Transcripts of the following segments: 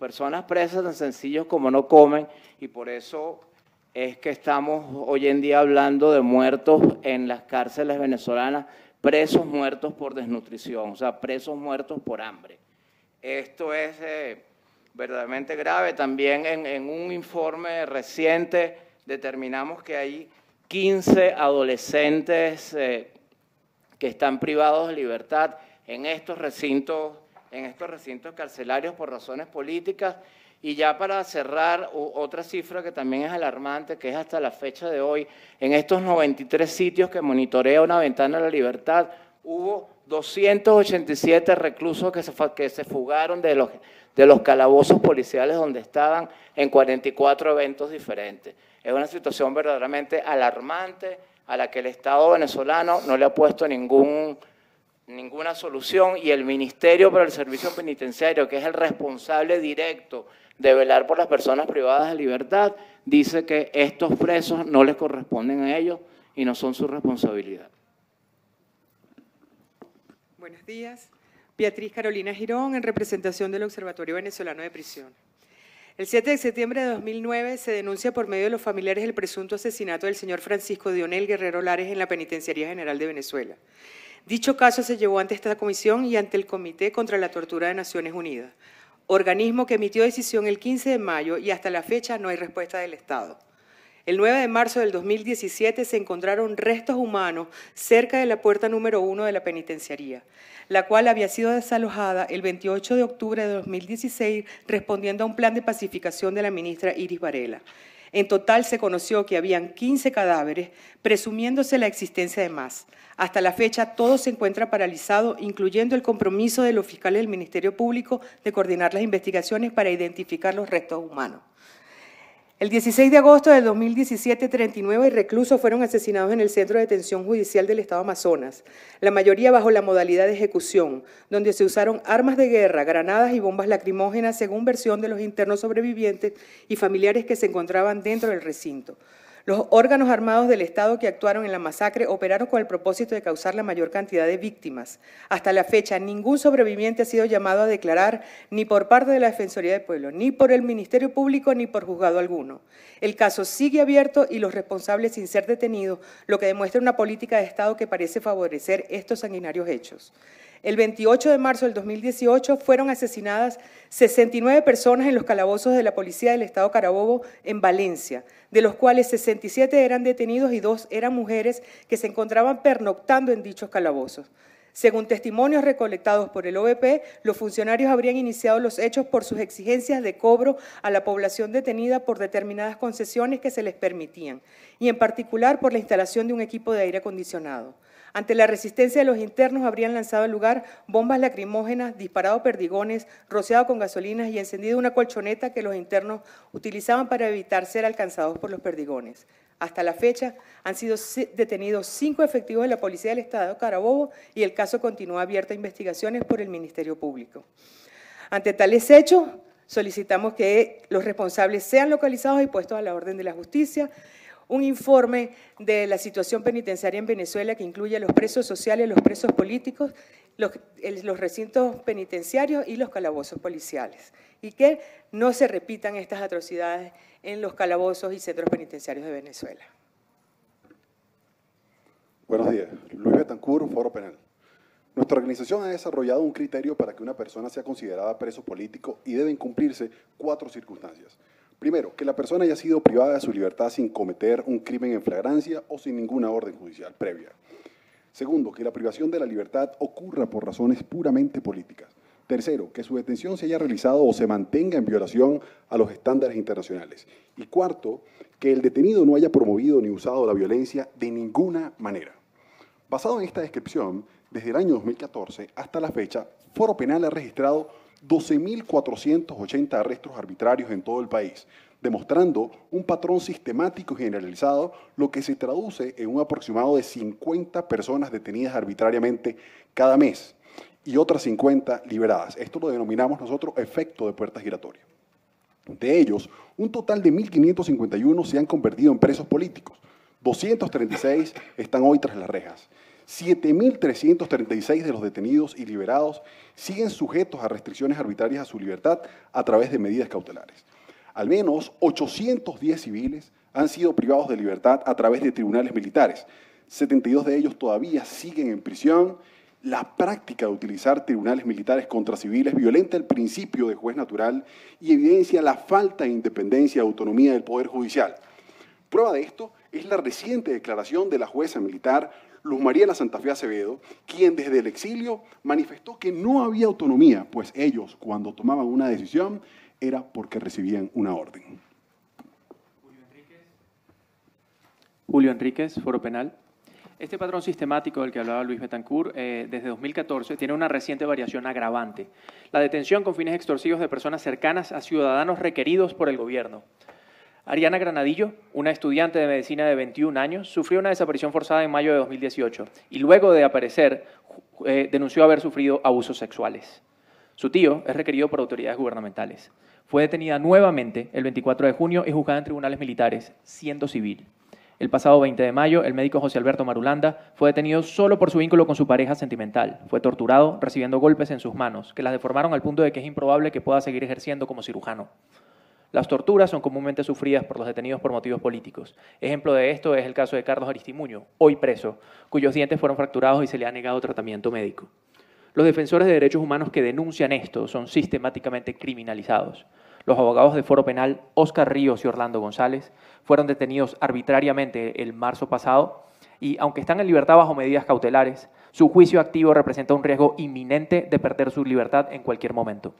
personas presas tan sencillos como no comen, y por eso es que estamos hoy en día hablando de muertos en las cárceles venezolanas, presos muertos por desnutrición, o sea, presos muertos por hambre. Esto es verdaderamente grave. También en un informe reciente determinamos que hay 15 adolescentes que están privados de libertad en estos recintos carcelarios por razones políticas. Y ya para cerrar, otra cifra que también es alarmante, que es hasta la fecha de hoy, en estos 93 sitios que monitorea Una Ventana a la Libertad, hubo 287 reclusos que se fugaron de los calabozos policiales donde estaban en 44 eventos diferentes. Es una situación verdaderamente alarmante a la que el Estado venezolano no le ha puesto ninguna solución, y el Ministerio para el Servicio Penitenciario, que es el responsable directo de velar por las personas privadas de libertad, dice que estos presos no les corresponden a ellos y no son su responsabilidad. Buenos días. Beatriz Carolina Girón, en representación del Observatorio Venezolano de Prisión. El 7 de septiembre de 2009 se denuncia por medio de los familiares el presunto asesinato del señor Francisco Dionel Guerrero Lares en la Penitenciaría General de Venezuela. Dicho caso se llevó ante esta comisión y ante el Comité contra la Tortura de Naciones Unidas, organismo que emitió decisión el 15 de mayo y hasta la fecha no hay respuesta del Estado. El 9 de marzo del 2017 se encontraron restos humanos cerca de la puerta número 1 de la penitenciaría, la cual había sido desalojada el 28 de octubre de 2016 respondiendo a un plan de pacificación de la ministra Iris Varela. En total se conoció que habían 15 cadáveres, presumiéndose la existencia de más. Hasta la fecha todo se encuentra paralizado, incluyendo el compromiso de los fiscales del Ministerio Público de coordinar las investigaciones para identificar los restos humanos. El 16 de agosto del 2017, 39 reclusos fueron asesinados en el Centro de Detención Judicial del Estado Amazonas, la mayoría bajo la modalidad de ejecución, donde se usaron armas de guerra, granadas y bombas lacrimógenas, según versión de los internos sobrevivientes y familiares que se encontraban dentro del recinto. Los órganos armados del Estado que actuaron en la masacre operaron con el propósito de causar la mayor cantidad de víctimas. Hasta la fecha, ningún sobreviviente ha sido llamado a declarar ni por parte de la Defensoría del Pueblo, ni por el Ministerio Público, ni por juzgado alguno. El caso sigue abierto y los responsables sin ser detenidos, lo que demuestra una política de Estado que parece favorecer estos sanguinarios hechos. El 28 de marzo del 2018 fueron asesinadas 69 personas en los calabozos de la Policía del Estado Carabobo en Valencia, de los cuales 67 eran detenidos y 2 eran mujeres que se encontraban pernoctando en dichos calabozos. Según testimonios recolectados por el OVP, los funcionarios habrían iniciado los hechos por sus exigencias de cobro a la población detenida por determinadas concesiones que se les permitían, y en particular por la instalación de un equipo de aire acondicionado. Ante la resistencia de los internos, habrían lanzado al lugar bombas lacrimógenas, disparado perdigones, rociado con gasolinas y encendido una colchoneta que los internos utilizaban para evitar ser alcanzados por los perdigones. Hasta la fecha han sido detenidos 5 efectivos de la Policía del Estado Carabobo y el caso continúa abierto a investigaciones por el Ministerio Público. Ante tales hechos, solicitamos que los responsables sean localizados y puestos a la orden de la justicia. Un informe de la situación penitenciaria en Venezuela que incluye a los presos sociales, los presos políticos, los recintos penitenciarios y los calabozos policiales, y que no se repitan estas atrocidades en los calabozos y centros penitenciarios de Venezuela. Buenos días. Luis Betancourt, Foro Penal. Nuestra organización ha desarrollado un criterio para que una persona sea considerada preso político y deben cumplirse 4 circunstancias. Primero, que la persona haya sido privada de su libertad sin cometer un crimen en flagrancia o sin ninguna orden judicial previa. Segundo, que la privación de la libertad ocurra por razones puramente políticas. Tercero, que su detención se haya realizado o se mantenga en violación a los estándares internacionales. Y cuarto, que el detenido no haya promovido ni usado la violencia de ninguna manera. Basado en esta descripción, desde el año 2014 hasta la fecha, Foro Penal ha registrado 12.480 arrestos arbitrarios en todo el país, demostrando un patrón sistemático y generalizado, lo que se traduce en un aproximado de 50 personas detenidas arbitrariamente cada mes y otras 50 liberadas. Esto lo denominamos nosotros efecto de puerta giratoria. De ellos, un total de 1.551 se han convertido en presos políticos, 236 están hoy tras las rejas, 7.336 de los detenidos y liberados siguen sujetos a restricciones arbitrarias a su libertad a través de medidas cautelares. Al menos 810 civiles han sido privados de libertad a través de tribunales militares. 72 de ellos todavía siguen en prisión. La práctica de utilizar tribunales militares contra civiles violenta el principio de juez natural y evidencia la falta de independencia y autonomía del Poder Judicial. Prueba de esto es la reciente declaración de la jueza militar Luz Mariela Santa Fe Acevedo, quien desde el exilio manifestó que no había autonomía, pues ellos, cuando tomaban una decisión, era porque recibían una orden. Julio Enríquez, Foro Penal. Este patrón sistemático del que hablaba Luis Betancourt, desde 2014, tiene una reciente variación agravante: la detención con fines extorsivos de personas cercanas a ciudadanos requeridos por el gobierno. Ariana Granadillo, una estudiante de medicina de 21 años, sufrió una desaparición forzada en mayo de 2018 y luego de aparecer denunció haber sufrido abusos sexuales. Su tío es requerido por autoridades gubernamentales. Fue detenida nuevamente el 24 de junio y juzgada en tribunales militares, siendo civil. El pasado 20 de mayo, el médico José Alberto Marulanda fue detenido solo por su vínculo con su pareja sentimental. Fue torturado, recibiendo golpes en sus manos, que las deformaron al punto de que es improbable que pueda seguir ejerciendo como cirujano. Las torturas son comúnmente sufridas por los detenidos por motivos políticos. Ejemplo de esto es el caso de Carlos Aristimuño, hoy preso, cuyos dientes fueron fracturados y se le ha negado tratamiento médico. Los defensores de derechos humanos que denuncian esto son sistemáticamente criminalizados. Los abogados de Foro Penal, Óscar Ríos y Orlando González, fueron detenidos arbitrariamente el marzo pasado y, aunque están en libertad bajo medidas cautelares, su juicio activo representa un riesgo inminente de perder su libertad en cualquier momento.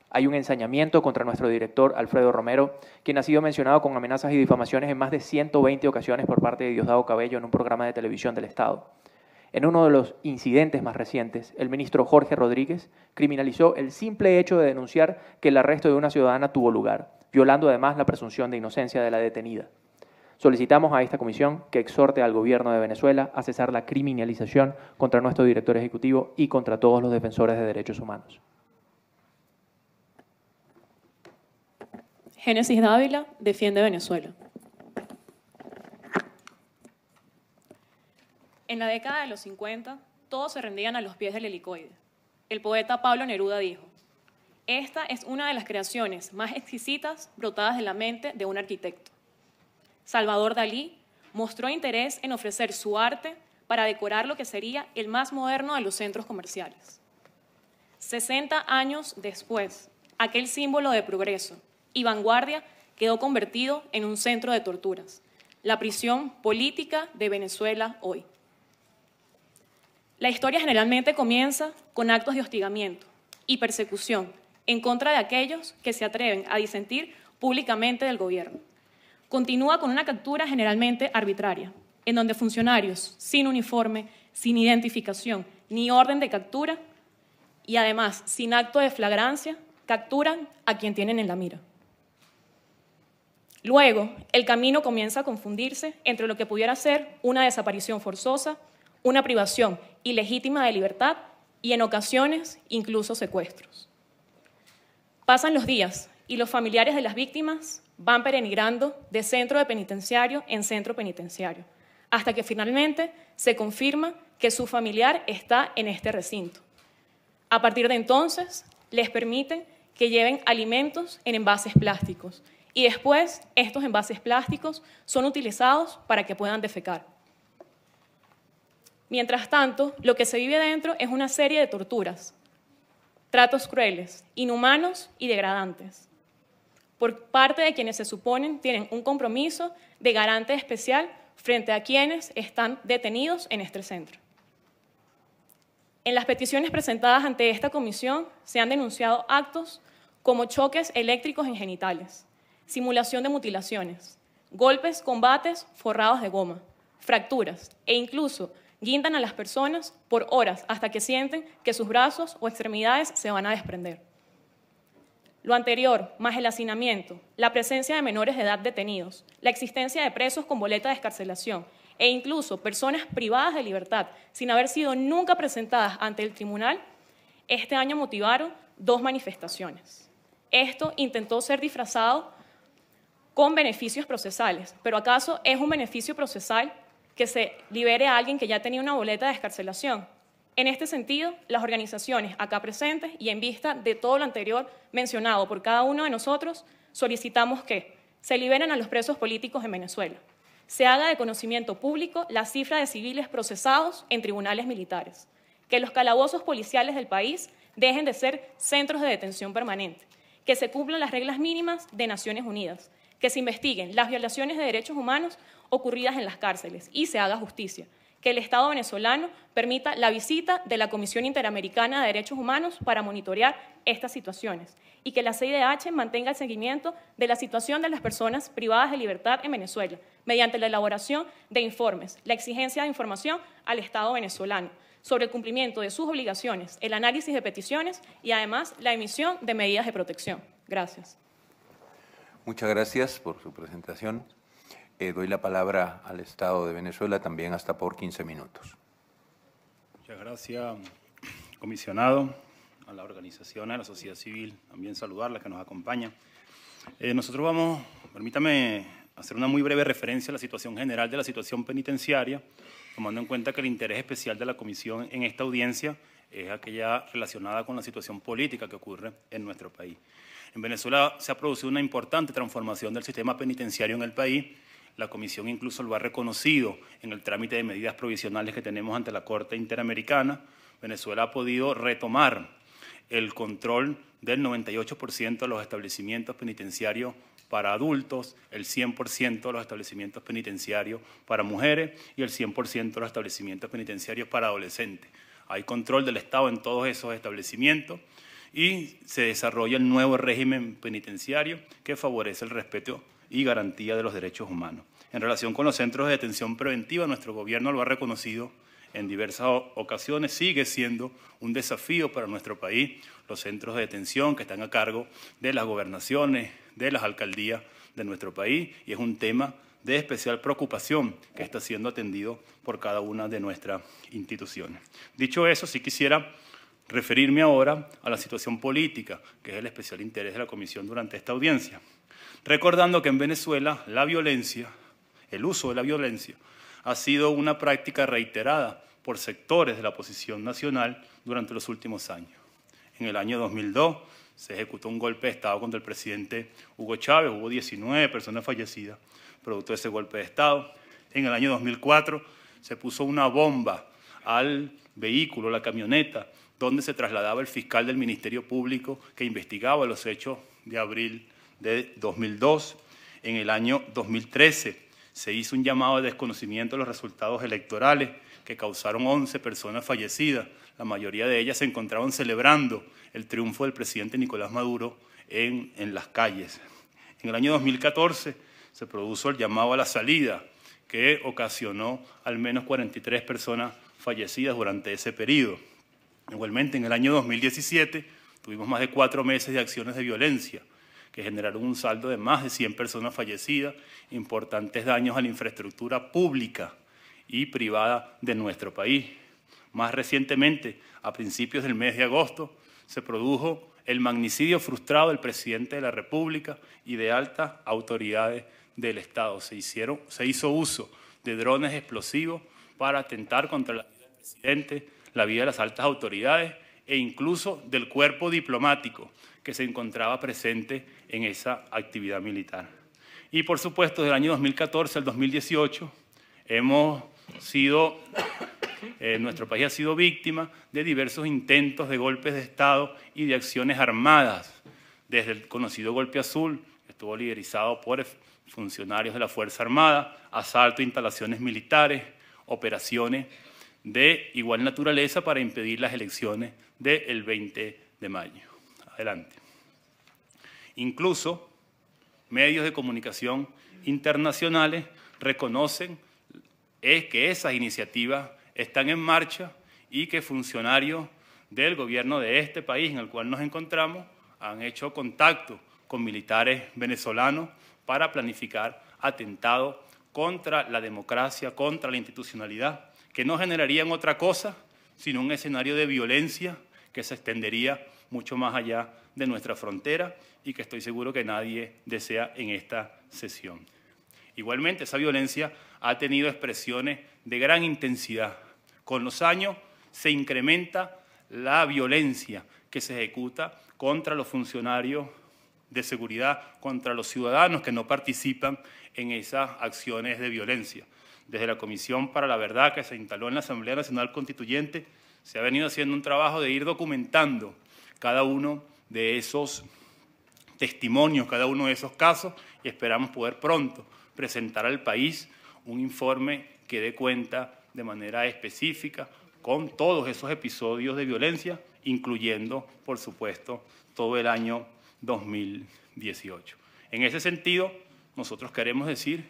Hay un ensañamiento contra nuestro director, Alfredo Romero, quien ha sido mencionado con amenazas y difamaciones en más de 120 ocasiones por parte de Diosdado Cabello en un programa de televisión del Estado. En uno de los incidentes más recientes, el ministro Jorge Rodríguez criminalizó el simple hecho de denunciar que el arresto de una ciudadana tuvo lugar, violando además la presunción de inocencia de la detenida. Solicitamos a esta comisión que exhorte al gobierno de Venezuela a cesar la criminalización contra nuestro director ejecutivo y contra todos los defensores de derechos humanos. Génesis Dávila defiende Venezuela. En la década de los 50, todos se rendían a los pies del helicoide. El poeta Pablo Neruda dijo: "Esta es una de las creaciones más exquisitas brotadas de la mente de un arquitecto". Salvador Dalí mostró interés en ofrecer su arte para decorar lo que sería el más moderno de los centros comerciales. 60 años después, aquel símbolo de progreso y vanguardia quedó convertido en un centro de torturas, la prisión política de Venezuela hoy. La historia generalmente comienza con actos de hostigamiento y persecución en contra de aquellos que se atreven a disentir públicamente del gobierno. Continúa con una captura generalmente arbitraria, en donde funcionarios sin uniforme, sin identificación ni orden de captura y además sin acto de flagrancia, capturan a quien tienen en la mira. Luego, el camino comienza a confundirse entre lo que pudiera ser una desaparición forzosa, una privación ilegítima de libertad y, en ocasiones, incluso secuestros. Pasan los días y los familiares de las víctimas van peregrinando de centro de penitenciario en centro penitenciario, hasta que finalmente se confirma que su familiar está en este recinto. A partir de entonces, les permiten que lleven alimentos en envases plásticos y después estos envases plásticos son utilizados para que puedan defecar. Mientras tanto, lo que se vive dentro es una serie de torturas, tratos crueles, inhumanos y degradantes, por parte de quienes se suponen tienen un compromiso de garante especial frente a quienes están detenidos en este centro. En las peticiones presentadas ante esta comisión se han denunciado actos como choques eléctricos en genitales, simulación de mutilaciones, golpes con bates forrados de goma, fracturas e incluso guindan a las personas por horas hasta que sienten que sus brazos o extremidades se van a desprender. Lo anterior, más el hacinamiento, la presencia de menores de edad detenidos, la existencia de presos con boleta de excarcelación e incluso personas privadas de libertad sin haber sido nunca presentadas ante el tribunal, este año motivaron 2 manifestaciones. Esto intentó ser disfrazado con beneficios procesales, pero ¿acaso es un beneficio procesal que se libere a alguien que ya tenía una boleta de excarcelación. En este sentido, las organizaciones acá presentes y en vista de todo lo anterior mencionado por cada uno de nosotros, solicitamos que se liberen a los presos políticos en Venezuela, se haga de conocimiento público la cifra de civiles procesados en tribunales militares, que los calabozos policiales del país dejen de ser centros de detención permanente, que se cumplan las reglas mínimas de Naciones Unidas, que se investiguen las violaciones de derechos humanos ocurridas en las cárceles y se haga justicia, que el Estado venezolano permita la visita de la Comisión Interamericana de Derechos Humanos para monitorear estas situaciones y que la CIDH mantenga el seguimiento de la situación de las personas privadas de libertad en Venezuela mediante la elaboración de informes, la exigencia de información al Estado venezolano sobre el cumplimiento de sus obligaciones, el análisis de peticiones y además la emisión de medidas de protección. Gracias. Muchas gracias por su presentación. Doy la palabra al Estado de Venezuela también hasta por 15 minutos. Muchas gracias, comisionado, a la organización, a la sociedad civil, también saludarla que nos acompaña. Nosotros vamos, permítame hacer una muy breve referencia a la situación general de la situación penitenciaria, tomando en cuenta que el interés especial de la comisión en esta audiencia es aquella relacionada con la situación política que ocurre en nuestro país. En Venezuela se ha producido una importante transformación del sistema penitenciario en el país. La Comisión incluso lo ha reconocido en el trámite de medidas provisionales que tenemos ante la Corte Interamericana. Venezuela ha podido retomar el control del 98% de los establecimientos penitenciarios para adultos, el 100% de los establecimientos penitenciarios para mujeres y el 100% de los establecimientos penitenciarios para adolescentes. Hay control del Estado en todos esos establecimientos y se desarrolla el nuevo régimen penitenciario que favorece el respeto y garantía de los derechos humanos. En relación con los centros de detención preventiva, nuestro gobierno lo ha reconocido en diversas ocasiones, sigue siendo un desafío para nuestro país los centros de detención que están a cargo de las gobernaciones, de las alcaldías de nuestro país, y es un tema de especial preocupación que está siendo atendido por cada una de nuestras instituciones. Dicho eso, sí quisiera referirme ahora a la situación política, que es el especial interés de la Comisión durante esta audiencia. Recordando que en Venezuela la violencia, el uso de la violencia, ha sido una práctica reiterada por sectores de la oposición nacional durante los últimos años. En el año 2002 se ejecutó un golpe de Estado contra el presidente Hugo Chávez, hubo 19 personas fallecidas producto de ese golpe de Estado. En el año 2004 se puso una bomba al vehículo, la camioneta, donde se trasladaba el fiscal del Ministerio Público que investigaba los hechos de abril de 2002. En el año 2013 se hizo un llamado de desconocimiento de los resultados electorales que causaron 11 personas fallecidas. La mayoría de ellas se encontraban celebrando el triunfo del presidente Nicolás Maduro en las calles. En el año 2014 se produjo el llamado a la salida que ocasionó al menos 43 personas fallecidas durante ese periodo. Igualmente, en el año 2017 tuvimos más de 4 meses de acciones de violencia que generaron un saldo de más de 100 personas fallecidas, importantes daños a la infraestructura pública y privada de nuestro país. Más recientemente, a principios del mes de agosto, se produjo el magnicidio frustrado del presidente de la República y de altas autoridades del Estado. Se hizo uso de drones explosivos para atentar contra la vida del presidente, la vida de las altas autoridades e incluso del cuerpo diplomático que se encontraba presente en esa actividad militar. Y por supuesto, del año 2014 al 2018 nuestro país ha sido víctima de diversos intentos de golpes de Estado y de acciones armadas, desde el conocido Golpe Azul, que estuvo liderizado por funcionarios de la Fuerza Armada, asalto a instalaciones militares, operaciones de igual naturaleza para impedir las elecciones del 20 de mayo. Adelante. Incluso medios de comunicación internacionales reconocen que esas iniciativas están en marcha y que funcionarios del gobierno de este país en el cual nos encontramos han hecho contacto con militares venezolanos para planificar atentados contra la democracia, contra la institucionalidad, que no generarían otra cosa sino un escenario de violencia que se extendería mucho más allá de nuestra frontera y que estoy seguro que nadie desea en esta sesión. Igualmente, esa violencia ha tenido expresiones de gran intensidad. Con los años se incrementa la violencia que se ejecuta contra los funcionarios de seguridad, contra los ciudadanos que no participan en esas acciones de violencia. Desde la Comisión para la Verdad que se instaló en la Asamblea Nacional Constituyente, se ha venido haciendo un trabajo de ir documentando cada uno de esos testimonios, cada uno de esos casos, y esperamos poder pronto presentar al país un informe que dé cuenta de manera específica con todos esos episodios de violencia, incluyendo, por supuesto, todo el año 2018. En ese sentido, nosotros queremos decir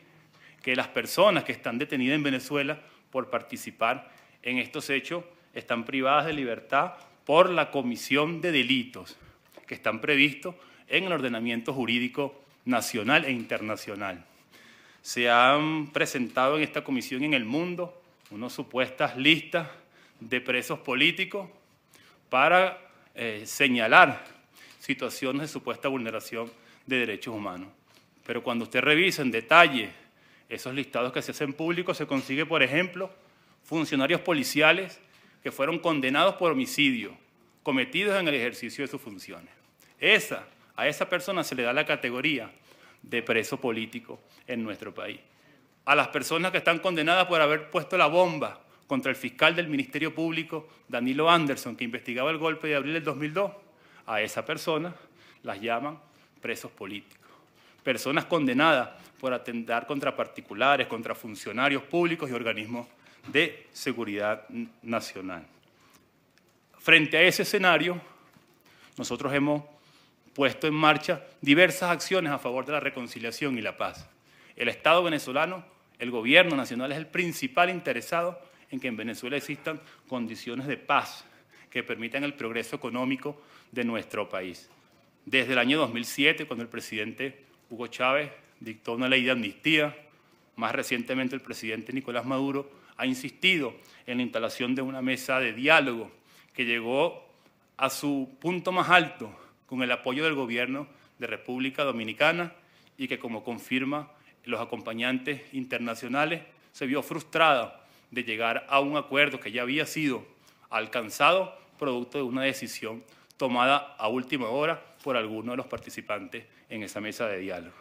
que las personas que están detenidas en Venezuela por participar en estos hechos están privadas de libertad por la comisión de delitos que están previstos en el ordenamiento jurídico nacional e internacional. Se han presentado en esta comisión en el mundo unas supuestas listas de presos políticos para señalar situaciones de supuesta vulneración de derechos humanos. Pero cuando usted revisa en detalle esos listados que se hacen públicos, se consigue, por ejemplo, funcionarios policiales que fueron condenados por homicidio cometidos en el ejercicio de sus funciones. A esa persona se le da la categoría de preso político en nuestro país. A las personas que están condenadas por haber puesto la bomba contra el fiscal del Ministerio Público, Danilo Anderson, que investigaba el golpe de abril del 2002, a esa persona las llaman presos políticos. Personas condenadas por atentar contra particulares, contra funcionarios públicos y organismos de seguridad nacional. Frente a ese escenario, nosotros hemos puesto en marcha diversas acciones a favor de la reconciliación y la paz. El Estado venezolano, el gobierno nacional, es el principal interesado en que en Venezuela existan condiciones de paz que permitan el progreso económico de nuestro país. Desde el año 2007, cuando el presidente Hugo Chávez dictó una ley de amnistía, más recientemente el presidente Nicolás Maduro ha insistido en la instalación de una mesa de diálogo que llegó a su punto más alto con el apoyo del gobierno de República Dominicana y que, como confirma los acompañantes internacionales, se vio frustrada de llegar a un acuerdo que ya había sido alcanzado producto de una decisión tomada a última hora por algunos de los participantes en esa mesa de diálogo.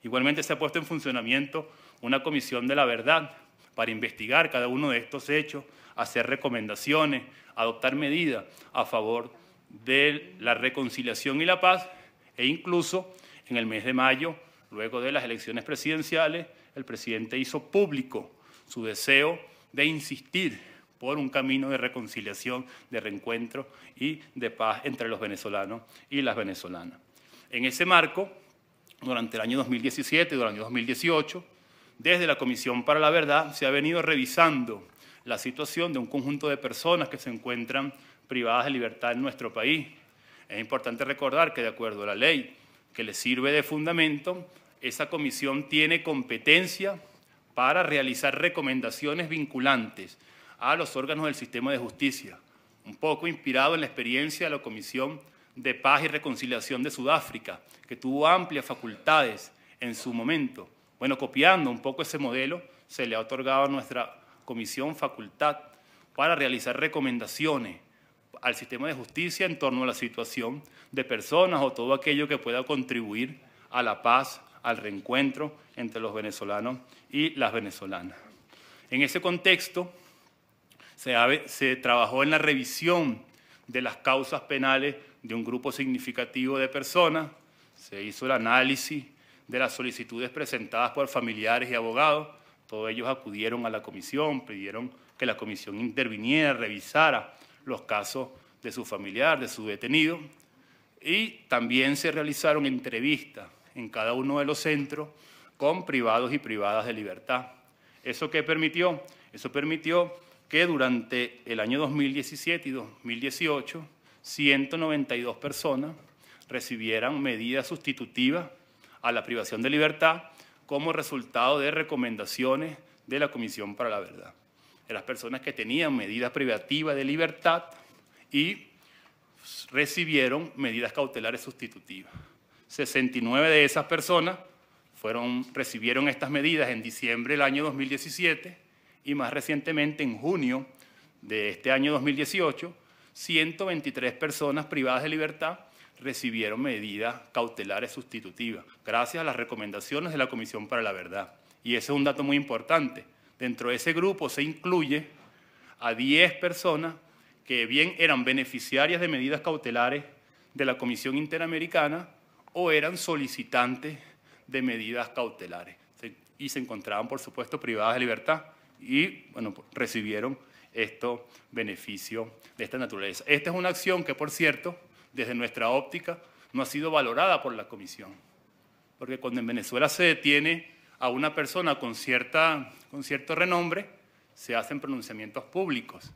Igualmente se ha puesto en funcionamiento una comisión de la verdad para investigar cada uno de estos hechos, hacer recomendaciones, adoptar medidas a favor de la reconciliación y la paz, e incluso en el mes de mayo, luego de las elecciones presidenciales, el presidente hizo público su deseo de insistir por un camino de reconciliación, de reencuentro y de paz entre los venezolanos y las venezolanas. En ese marco, durante el año 2017 y durante el año 2018, desde la Comisión para la Verdad se ha venido revisando la situación de un conjunto de personas que se encuentran privadas de libertad en nuestro país. Es importante recordar que, de acuerdo a la ley que le sirve de fundamento, esa comisión tiene competencia para realizar recomendaciones vinculantes a los órganos del sistema de justicia, un poco inspirado en la experiencia de la Comisión de Paz y Reconciliación de Sudáfrica, que tuvo amplias facultades en su momento. Bueno, copiando un poco ese modelo, se le ha otorgado a nuestra comisión facultad para realizar recomendaciones al sistema de justicia en torno a la situación de personas o todo aquello que pueda contribuir a la paz, al reencuentro entre los venezolanos y las venezolanas. En ese contexto, se trabajó en la revisión de las causas penales de un grupo significativo de personas, se hizo el análisis de las solicitudes presentadas por familiares y abogados, todos ellos acudieron a la comisión, pidieron que la comisión interviniera, revisara los casos de su familiar, de su detenido, y también se realizaron entrevistas en cada uno de los centros con privados y privadas de libertad. ¿Eso qué permitió? Eso permitió que durante el año 2017 y 2018, 192 personas recibieran medidas sustitutivas a la privación de libertad como resultado de recomendaciones de la Comisión para la Verdad. De las personas que tenían medidas privativas de libertad y recibieron medidas cautelares sustitutivas. 69 de esas personas recibieron estas medidas en diciembre del año 2017 y más recientemente en junio de este año 2018, 123 personas privadas de libertad recibieron medidas cautelares sustitutivas, gracias a las recomendaciones de la Comisión para la Verdad. Y ese es un dato muy importante. Dentro de ese grupo se incluye a 10 personas que bien eran beneficiarias de medidas cautelares de la Comisión Interamericana o eran solicitantes de medidas cautelares. Y se encontraban, por supuesto, privadas de libertad y bueno, recibieron estos beneficios de esta naturaleza. Esta es una acción que, por cierto, desde nuestra óptica, no ha sido valorada por la Comisión. Porque cuando en Venezuela se detiene a una persona con cierto renombre, se hacen pronunciamientos públicos.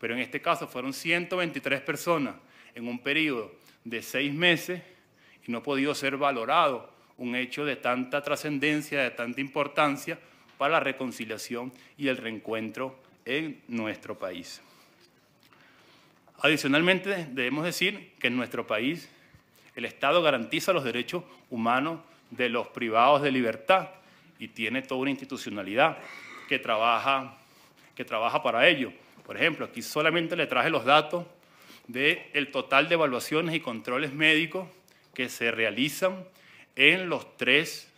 Pero en este caso fueron 123 personas en un periodo de 6 meses y no ha podido ser valorado un hecho de tanta trascendencia, de tanta importancia para la reconciliación y el reencuentro en nuestro país. Adicionalmente, debemos decir que en nuestro país el Estado garantiza los derechos humanos de los privados de libertad y tiene toda una institucionalidad que trabaja para ello. Por ejemplo, aquí solamente le traje los datos del total de evaluaciones y controles médicos que se realizan en los 3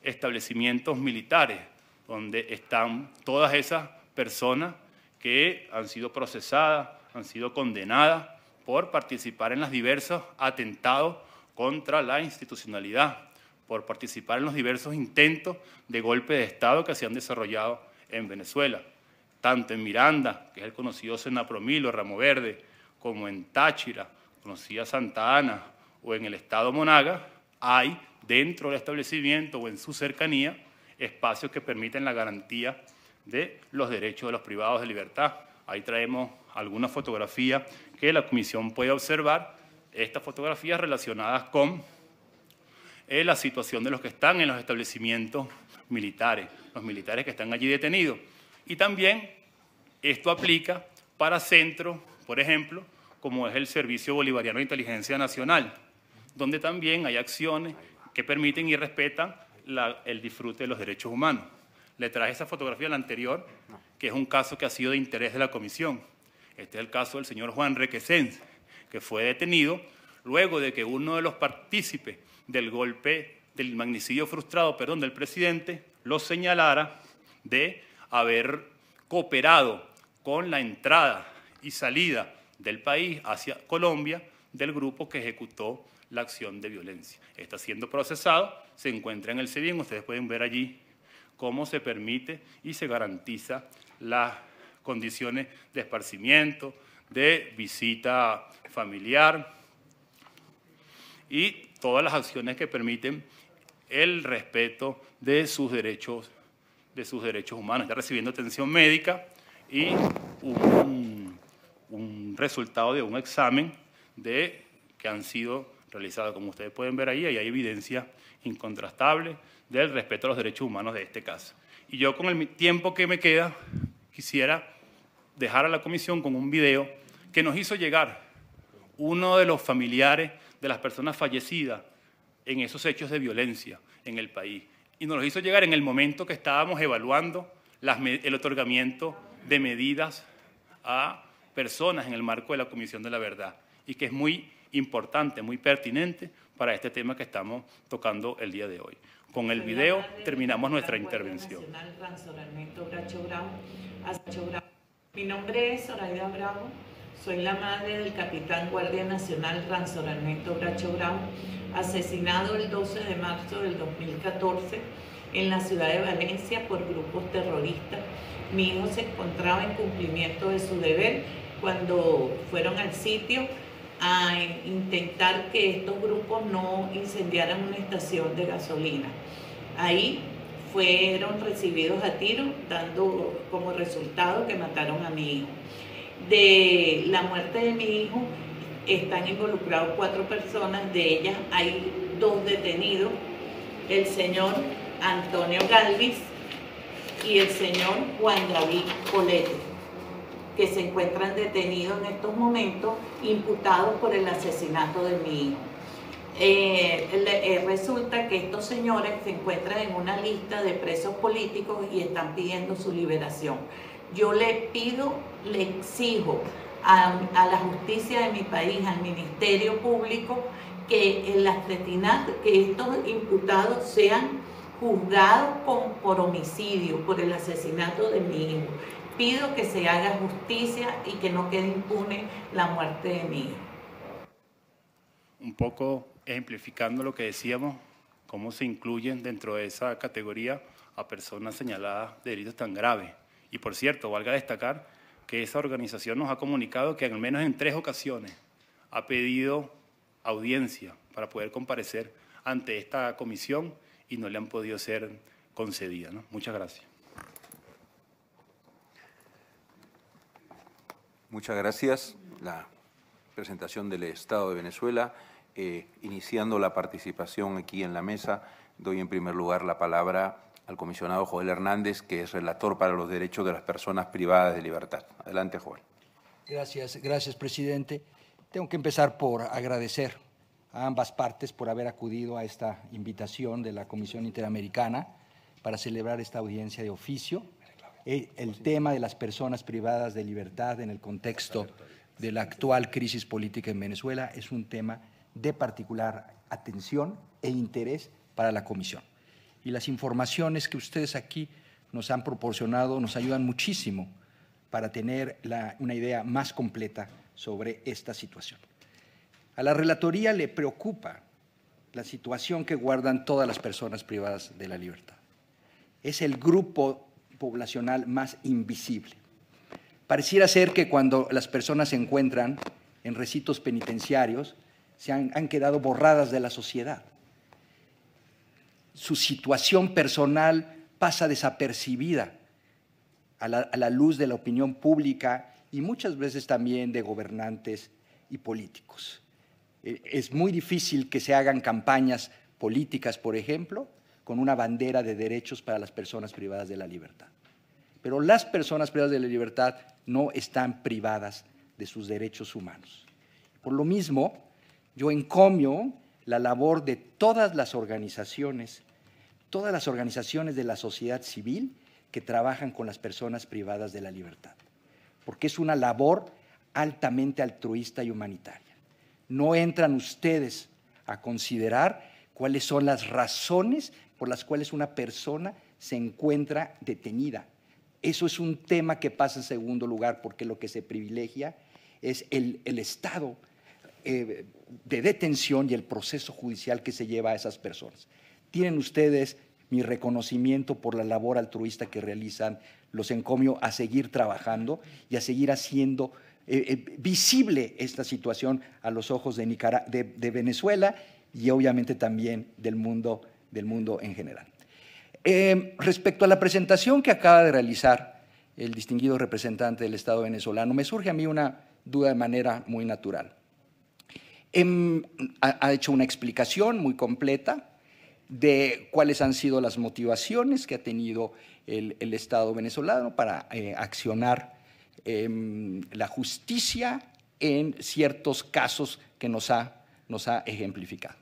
establecimientos militares, donde están todas esas personas que han sido procesadas, han sido condenadas por participar en los diversos atentados contra la institucionalidad, por participar en los diversos intentos de golpe de Estado que se han desarrollado en Venezuela, tanto en Miranda, que es el conocido Senapromilo, Ramo Verde, como en Táchira, conocida Santa Ana, o en el estado Monaga, hay dentro del establecimiento o en su cercanía espacios que permiten la garantía de los derechos de los privados de libertad. Ahí traemos algunas fotografías que la Comisión puede observar, estas fotografías relacionadas con la situación de los que están en los establecimientos militares, los militares que están allí detenidos. Y también esto aplica para centros, por ejemplo, como es el Servicio Bolivariano de Inteligencia Nacional, donde también hay acciones que permiten y respetan el disfrute de los derechos humanos. Le traje esa fotografía, la anterior, que es un caso que ha sido de interés de la Comisión. Este es el caso del señor Juan Requesens, que fue detenido luego de que uno de los partícipes del golpe, del magnicidio frustrado, del presidente, lo señalara de haber cooperado con la entrada y salida del país hacia Colombia del grupo que ejecutó la acción de violencia. Está siendo procesado, se encuentra en el SEBIN, ustedes pueden ver allí cómo se permite y se garantiza las condiciones de esparcimiento, de visita familiar y todas las acciones que permiten el respeto de sus derechos humanos. Está recibiendo atención médica y un resultado de un examen que han sido realizados. Como ustedes pueden ver ahí hay evidencia incontrastable del respeto a los derechos humanos de este caso. Y yo, con el tiempo que me queda, quisiera dejar a la Comisión con un video que nos hizo llegar uno de los familiares de las personas fallecidas en esos hechos de violencia en el país. Y nos lo hizo llegar en el momento que estábamos evaluando el otorgamiento de medidas a personas en el marco de la Comisión de la Verdad, y que es muy importante, muy pertinente para este tema que estamos tocando el día de hoy. Con el video terminamos nuestra intervención. Mi nombre es Zoraida Bravo, soy la madre del capitán Guardia Nacional Ranzo Armento Bracho Bravo, asesinado el 12 de marzo del 2014 en la ciudad de Valencia por grupos terroristas. Mi hijo se encontraba en cumplimiento de su deber cuando fueron al sitio a intentar que estos grupos no incendiaran una estación de gasolina. Ahí fueron recibidos a tiro, dando como resultado que mataron a mi hijo. De la muerte de mi hijo están involucrados 4 personas, de ellas hay 2 detenidos, el señor Antonio Galvis y el señor Juan David Colete, que se encuentran detenidos en estos momentos imputados por el asesinato de mi hijo. Resulta que estos señores se encuentran en una lista de presos políticos y están pidiendo su liberación. Yo le pido, le exijo a la justicia de mi país, al Ministerio Público, que estos imputados sean juzgados por homicidio, por el asesinato de mi hijo. Pido que se haga justicia y que no quede impune la muerte de mi hijo. Un poco ejemplificando lo que decíamos, cómo se incluyen dentro de esa categoría a personas señaladas de delitos tan graves. Y por cierto, valga destacar que esa organización nos ha comunicado que al menos en 3 ocasiones ha pedido audiencia para poder comparecer ante esta comisión y no le han podido ser concedidas, ¿no? Muchas gracias. Muchas gracias. La presentación del Estado de Venezuela. Iniciando la participación aquí en la mesa, doy en primer lugar la palabra al comisionado Joel Hernández, que es relator para los derechos de las personas privadas de libertad. Adelante, Joel. Gracias, presidente. Tengo que empezar por agradecer a ambas partes por haber acudido a esta invitación de la Comisión Interamericana para celebrar esta audiencia de oficio. El tema de las personas privadas de libertad en el contexto de la actual crisis política en Venezuela es un tema de particular atención e interés para la Comisión. Y las informaciones que ustedes aquí nos han proporcionado nos ayudan muchísimo para tener una idea más completa sobre esta situación. A la relatoría le preocupa la situación que guardan todas las personas privadas de la libertad. Es el grupo poblacional más invisible. Pareciera ser que cuando las personas se encuentran en recintos penitenciarios, han quedado borradas de la sociedad. Su situación personal pasa desapercibida a la luz de la opinión pública y muchas veces también de gobernantes y políticos. Es muy difícil que se hagan campañas políticas, por ejemplo, con una bandera de derechos para las personas privadas de la libertad. Pero las personas privadas de la libertad no están privadas de sus derechos humanos. Por lo mismo, yo encomio la labor de todas las organizaciones de la sociedad civil que trabajan con las personas privadas de la libertad, porque es una labor altamente altruista y humanitaria. No entran ustedes a considerar cuáles son las razones por las cuales una persona se encuentra detenida. Eso es un tema que pasa en segundo lugar, porque lo que se privilegia es el estado de detención y el proceso judicial que se lleva a esas personas. Tienen ustedes mi reconocimiento por la labor altruista que realizan. Los encomio a seguir trabajando y a seguir haciendo visible esta situación a los ojos de Venezuela y obviamente también del mundo en general. Respecto a la presentación que acaba de realizar el distinguido representante del Estado venezolano, me surge a mí una duda de manera muy natural. Ha hecho una explicación muy completa de cuáles han sido las motivaciones que ha tenido el Estado venezolano para accionar la justicia en ciertos casos que nos ha ejemplificado.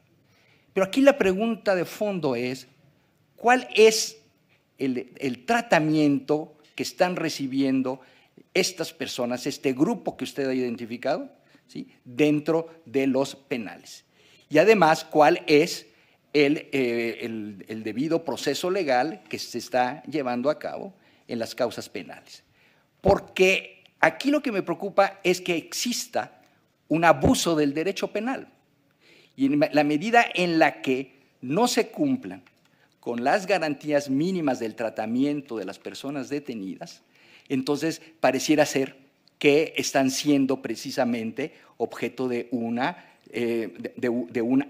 Pero aquí la pregunta de fondo es, ¿cuál es el tratamiento que están recibiendo estas personas, este grupo que usted ha identificado, ¿sí?, dentro de los penales? Y además, ¿cuál es el debido proceso legal que se está llevando a cabo en las causas penales? Porque aquí lo que me preocupa es que exista un abuso del derecho penal. Y en la medida en la que no se cumplan con las garantías mínimas del tratamiento de las personas detenidas, entonces pareciera ser que están siendo precisamente objeto de un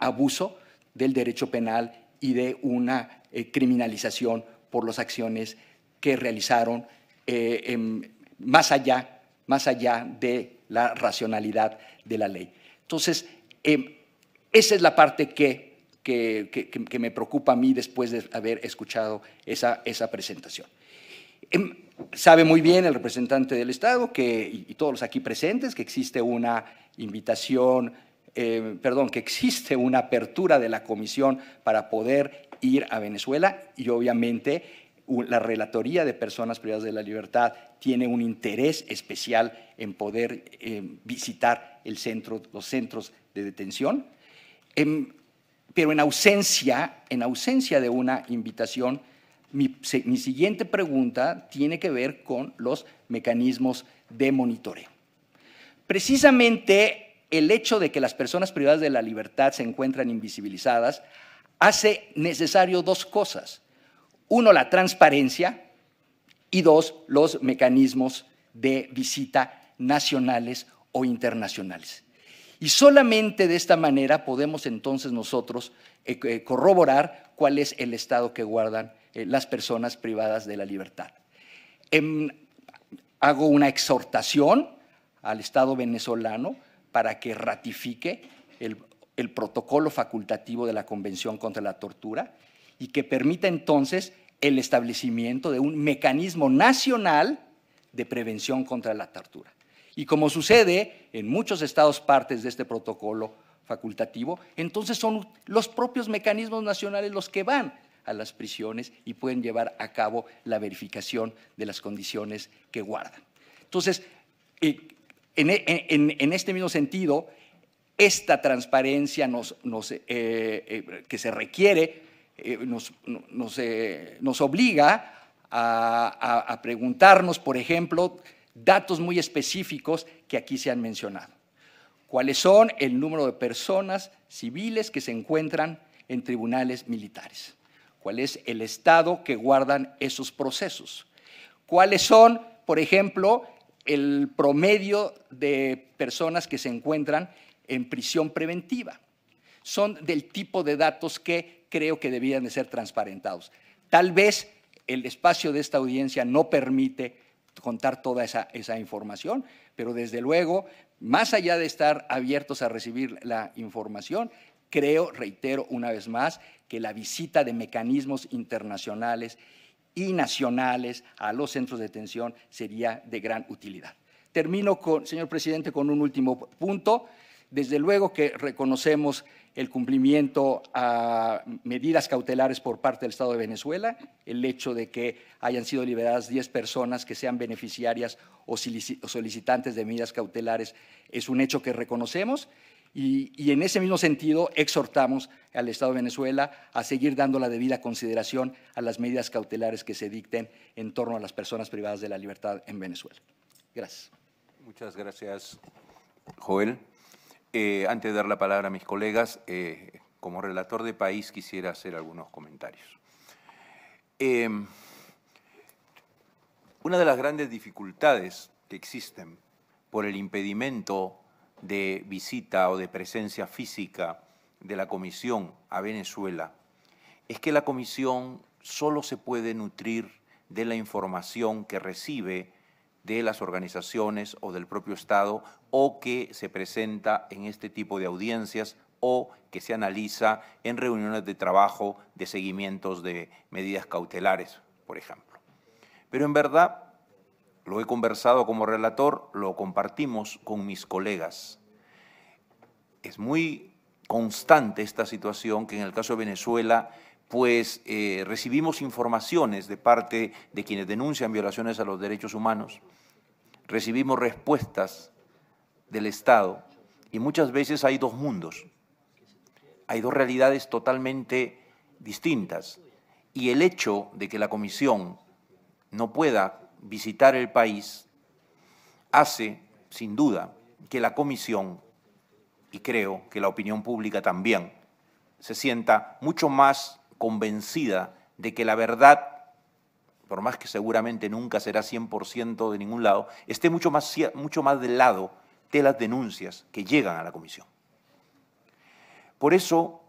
abuso del derecho penal y de una criminalización por las acciones que realizaron más allá de la racionalidad de la ley. Entonces, esa es la parte que me preocupa a mí después de haber escuchado esa presentación. Sabe muy bien el representante del Estado y todos los aquí presentes que existe una invitación que existe una apertura de la Comisión para poder ir a Venezuela y obviamente la Relatoría de Personas Privadas de la Libertad tiene un interés especial en poder visitar los centros de detención. Pero en ausencia de una invitación, mi siguiente pregunta tiene que ver con los mecanismos de monitoreo. Precisamente el hecho de que las personas privadas de la libertad se encuentran invisibilizadas hace necesario dos cosas. Uno, la transparencia, y dos, los mecanismos de visita nacionales o internacionales. Y solamente de esta manera podemos entonces nosotros corroborar cuál es el estado que guardan las personas privadas de la libertad. Hago una exhortación al Estado venezolano para que ratifique el protocolo facultativo de la Convención contra la Tortura y que permita entonces el establecimiento de un mecanismo nacional de prevención contra la tortura. Y como sucede en muchos estados partes de este protocolo facultativo, entonces son los propios mecanismos nacionales los que van a las prisiones y pueden llevar a cabo la verificación de las condiciones que guardan. Entonces, en este mismo sentido, esta transparencia que se requiere nos obliga a preguntarnos, por ejemplo, datos muy específicos que aquí se han mencionado. ¿Cuáles son el número de personas civiles que se encuentran en tribunales militares? ¿Cuál es el estado que guardan esos procesos? ¿Cuáles son, por ejemplo, el promedio de personas que se encuentran en prisión preventiva? Son del tipo de datos que creo que debían de ser transparentados. Tal vez el espacio de esta audiencia no permite contar toda esa información, pero desde luego, más allá de estar abiertos a recibir la información, reitero una vez más, que la visita de mecanismos internacionales y nacionales a los centros de detención sería de gran utilidad. Termino, señor presidente, con un último punto. Desde luego que reconocemos el cumplimiento a medidas cautelares por parte del Estado de Venezuela, el hecho de que hayan sido liberadas 10 personas que sean beneficiarias o solicitantes de medidas cautelares es un hecho que reconocemos y en ese mismo sentido exhortamos al Estado de Venezuela a seguir dando la debida consideración a las medidas cautelares que se dicten en torno a las personas privadas de la libertad en Venezuela. Gracias. Muchas gracias, Joel. Antes de dar la palabra a mis colegas, como relator de país quisiera hacer algunos comentarios. Una de las grandes dificultades que existen por el impedimento de visita o de presencia física de la Comisión a Venezuela es que la Comisión solo se puede nutrir de la información que recibe de las organizaciones o del propio Estado o que se presenta en este tipo de audiencias o que se analiza en reuniones de trabajo de seguimientos de medidas cautelares, por ejemplo. Pero en verdad, lo he conversado como relator, lo compartimos con mis colegas. Es muy constante esta situación que en el caso de Venezuela, pues recibimos informaciones de parte de quienes denuncian violaciones a los derechos humanos, recibimos respuestas del Estado y muchas veces hay dos mundos, hay dos realidades totalmente distintas y el hecho de que la Comisión no pueda visitar el país hace, sin duda, que la Comisión, y creo que la opinión pública también, se sienta mucho más convencida de que la verdad, por más que seguramente nunca será 100% de ningún lado, esté mucho más del lado de las denuncias que llegan a la Comisión. Por eso,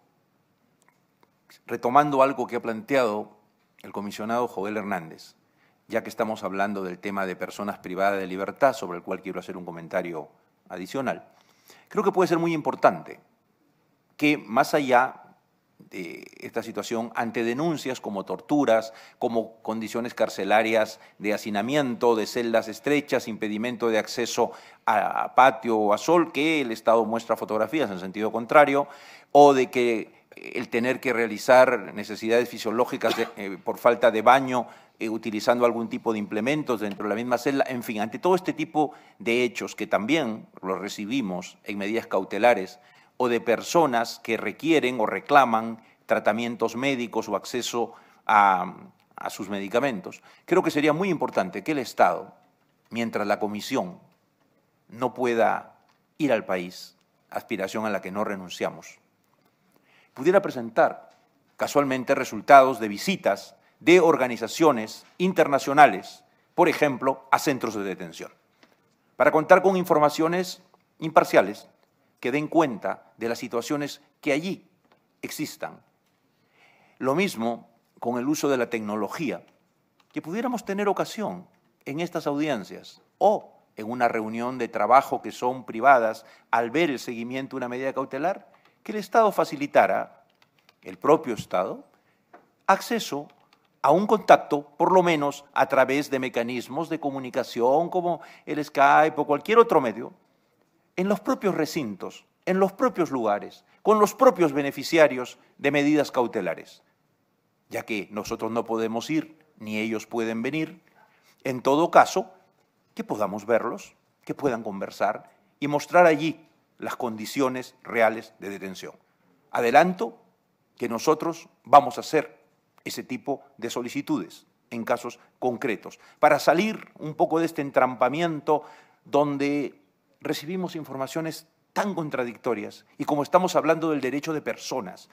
retomando algo que ha planteado el comisionado Joel Hernández, ya que estamos hablando del tema de personas privadas de libertad, sobre el cual quiero hacer un comentario adicional, creo que puede ser muy importante que, más allá esta situación ante denuncias como torturas, como condiciones carcelarias de hacinamiento, de celdas estrechas, impedimento de acceso a patio o a sol, que el Estado muestra fotografías en sentido contrario, o de que el tener que realizar necesidades fisiológicas por falta de baño, utilizando algún tipo de implementos dentro de la misma celda, en fin, ante todo este tipo de hechos que también los recibimos en medidas cautelares, o de personas que requieren o reclaman tratamientos médicos o acceso a sus medicamentos. Creo que sería muy importante que el Estado, mientras la Comisión no pueda ir al país, aspiración a la que no renunciamos, pudiera presentar casualmente resultados de visitas de organizaciones internacionales, por ejemplo, a centros de detención, para contar con informaciones imparciales que den cuenta de las situaciones que allí existan. Lo mismo con el uso de la tecnología, que pudiéramos tener ocasión en estas audiencias o en una reunión de trabajo que son privadas, al ver el seguimiento de una medida cautelar, que el Estado facilitara, el propio Estado, acceso a un contacto, por lo menos a través de mecanismos de comunicación como el Skype o cualquier otro medio, en los propios recintos, en los propios lugares, con los propios beneficiarios de medidas cautelares. Ya que nosotros no podemos ir, ni ellos pueden venir, en todo caso, que podamos verlos, que puedan conversar y mostrar allí las condiciones reales de detención. Adelanto que nosotros vamos a hacer ese tipo de solicitudes en casos concretos, para salir un poco de este entrampamiento donde recibimos informaciones tan contradictorias y como estamos hablando del derecho de personas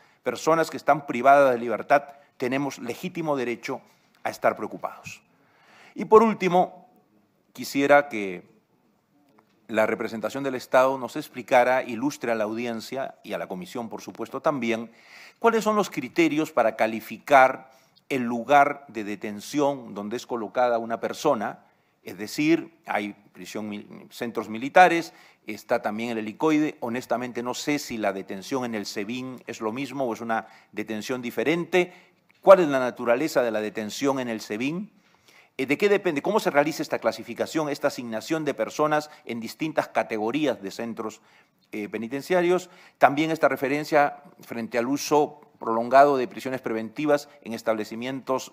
que están privadas de libertad, tenemos legítimo derecho a estar preocupados. Y por último, quisiera que la representación del Estado nos explicara, ilustre a la audiencia y a la Comisión, por supuesto, también, cuáles son los criterios para calificar el lugar de detención donde es colocada una persona. Es decir, hay centros militares, está también el helicoide. Honestamente no sé si la detención en el SEBIN es lo mismo o es una detención diferente. ¿Cuál es la naturaleza de la detención en el SEBIN? ¿De qué depende? ¿Cómo se realiza esta clasificación, esta asignación de personas en distintas categorías de centros penitenciarios? También esta referencia frente al uso prolongado de prisiones preventivas en establecimientos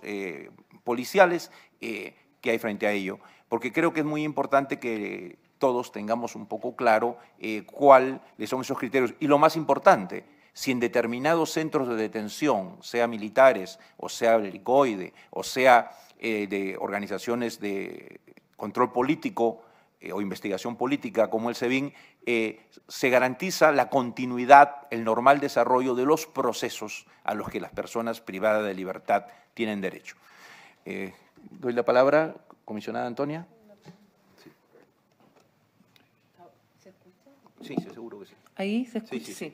policiales que hay frente a ello, porque creo que es muy importante que todos tengamos un poco claro cuáles son esos criterios. Y lo más importante, si en determinados centros de detención, sea militares, o sea el helicoide, o sea de organizaciones de control político o investigación política como el SEBIN, se garantiza la continuidad, el normal desarrollo de los procesos a los que las personas privadas de libertad tienen derecho. Doy la palabra, comisionada Antonia. Sí, seguro que sí. ¿Ahí se escucha? Sí. Sí.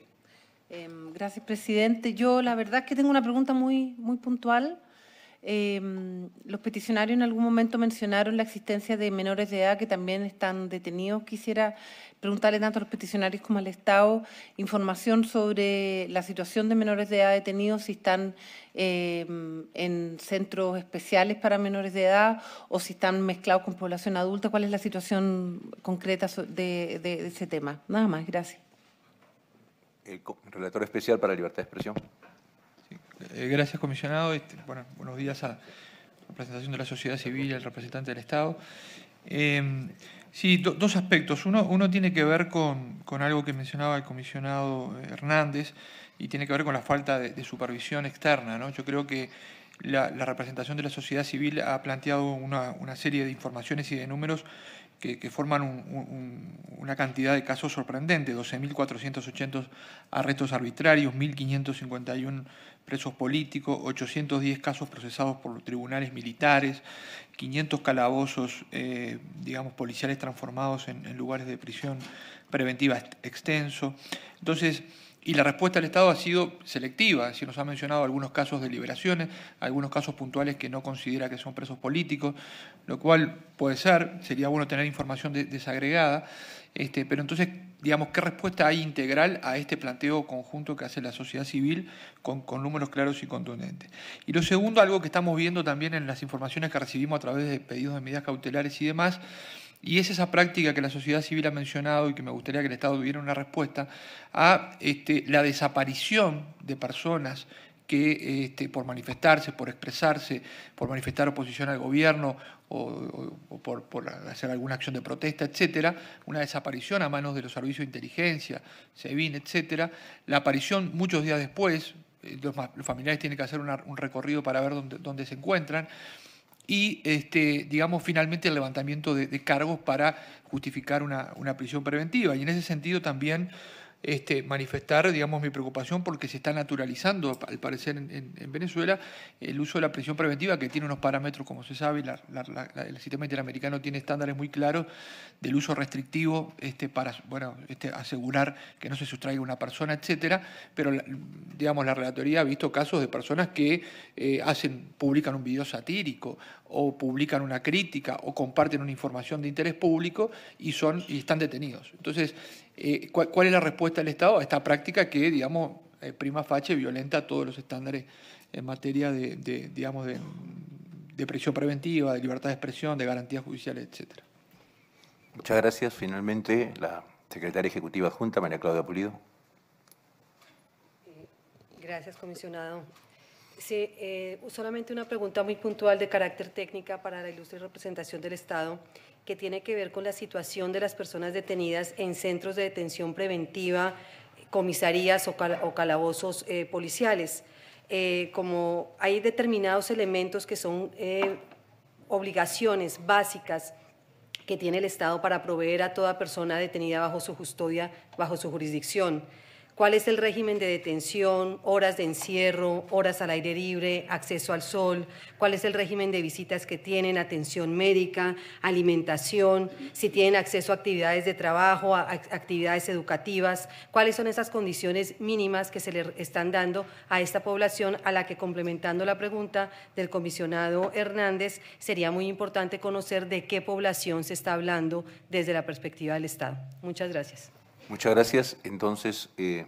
Gracias, presidente. Yo la verdad es que tengo una pregunta muy puntual. Los peticionarios en algún momento mencionaron la existencia de menores de edad que también están detenidos. Quisiera preguntarle tanto a los peticionarios como al Estado información sobre la situación de menores de edad detenidos, si están en centros especiales para menores de edad o si están mezclados con población adulta. ¿Cuál es la situación concreta de ese tema? Nada más, gracias. El relator especial para la libertad de expresión. Gracias, comisionado. Buenos días a la representación de la sociedad civil y al representante del Estado. Sí, dos aspectos. Uno tiene que ver con algo que mencionaba el comisionado Hernández y tiene que ver con la falta de supervisión externa, ¿no? Yo creo que la representación de la sociedad civil ha planteado una serie de informaciones y de números que forman una cantidad de casos sorprendente: 12.480 arrestos arbitrarios, 1.551 presos políticos, 810 casos procesados por los tribunales militares, 500 calabozos, policiales transformados en lugares de prisión preventiva extenso. Entonces, Y la respuesta del Estado ha sido selectiva, se nos ha mencionado algunos casos de liberaciones, algunos casos puntuales que no considera que son presos políticos, lo cual puede ser, sería bueno tener información desagregada, pero entonces, digamos, ¿qué respuesta hay integral a este planteo conjunto que hace la sociedad civil con números claros y contundentes? Y lo segundo, algo que estamos viendo también en las informaciones que recibimos a través de pedidos de medidas cautelares y demás, y es esa práctica que la sociedad civil ha mencionado y que me gustaría que el Estado tuviera una respuesta a la desaparición de personas que por manifestarse, por expresarse, por manifestar oposición al gobierno o por hacer alguna acción de protesta, etcétera, una desaparición a manos de los servicios de inteligencia, SEBIN, etcétera, la aparición muchos días después, los familiares tienen que hacer un recorrido para ver dónde se encuentran, y, digamos, finalmente el levantamiento de cargos para justificar una prisión preventiva. Y en ese sentido también manifestar, digamos, mi preocupación porque se está naturalizando, al parecer, en Venezuela, el uso de la prisión preventiva, que tiene unos parámetros, como se sabe, el sistema interamericano tiene estándares muy claros del uso restrictivo para, bueno, asegurar que no se sustraiga una persona, etcétera, pero, digamos, la relatoría ha visto casos de personas que publican un video satírico o publican una crítica o comparten una información de interés público y están detenidos. Entonces, ¿cuál es la respuesta del Estado a esta práctica que, digamos, prima facie violenta todos los estándares en materia de prisión preventiva, de libertad de expresión, de garantías judiciales, etcétera? Muchas gracias. Finalmente, la secretaria ejecutiva adjunta, María Claudia Pulido. Gracias, comisionado. Sí, solamente una pregunta muy puntual de carácter técnica para la ilustre representación del Estado, que tiene que ver con la situación de las personas detenidas en centros de detención preventiva, comisarías o calabozos policiales. Como hay determinados elementos que son obligaciones básicas que tiene el Estado para proveer a toda persona detenida bajo su custodia, bajo su jurisdicción. ¿Cuál es el régimen de detención, horas de encierro, horas al aire libre, acceso al sol? ¿Cuál es el régimen de visitas que tienen, atención médica, alimentación? Si tienen acceso a actividades de trabajo, a actividades educativas. ¿Cuáles son esas condiciones mínimas que se le están dando a esta población, a la que, complementando la pregunta del comisionado Hernández, sería muy importante conocer de qué población se está hablando desde la perspectiva del Estado? Muchas gracias. Muchas gracias. Entonces, en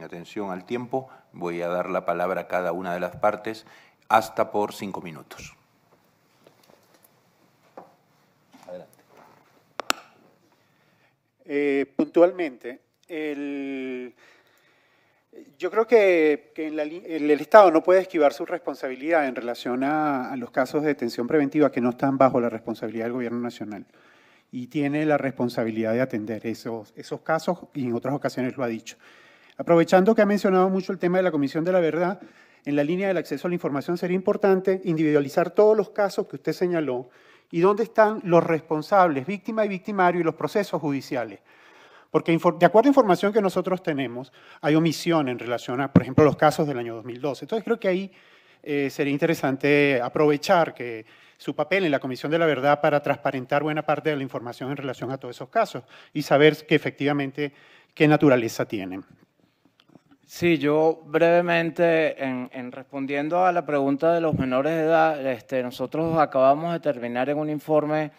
atención al tiempo, voy a dar la palabra a cada una de las partes hasta por 5 minutos. Adelante. Puntualmente, yo creo que el Estado no puede esquivar su responsabilidad en relación a los casos de detención preventiva que no están bajo la responsabilidad del Gobierno Nacional. Y tiene la responsabilidad de atender esos casos, y en otras ocasiones lo ha dicho. Aprovechando que ha mencionado mucho el tema de la Comisión de la Verdad, en la línea del acceso a la información sería importante individualizar todos los casos que usted señaló y dónde están los responsables, víctima y victimario, y los procesos judiciales. Porque de acuerdo a información que nosotros tenemos, hay omisión en relación a, por ejemplo, los casos del año 2012. Entonces creo que ahí sería interesante aprovechar su papel en la Comisión de la Verdad para transparentar buena parte de la información en relación a todos esos casos y saber que efectivamente qué naturaleza tienen. Sí, yo brevemente, en respondiendo a la pregunta de los menores de edad, nosotros acabamos de terminar en un informe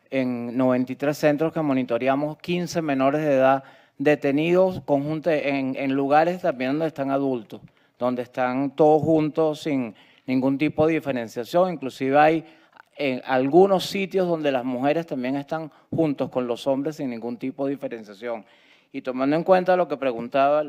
en 93 centros que monitoreamos 15 menores de edad detenidos en lugares también donde están adultos, donde están todos juntos sin ningún tipo de diferenciación. Inclusive hay en algunos sitios donde las mujeres también están juntos con los hombres sin ningún tipo de diferenciación. Y tomando en cuenta lo que preguntaba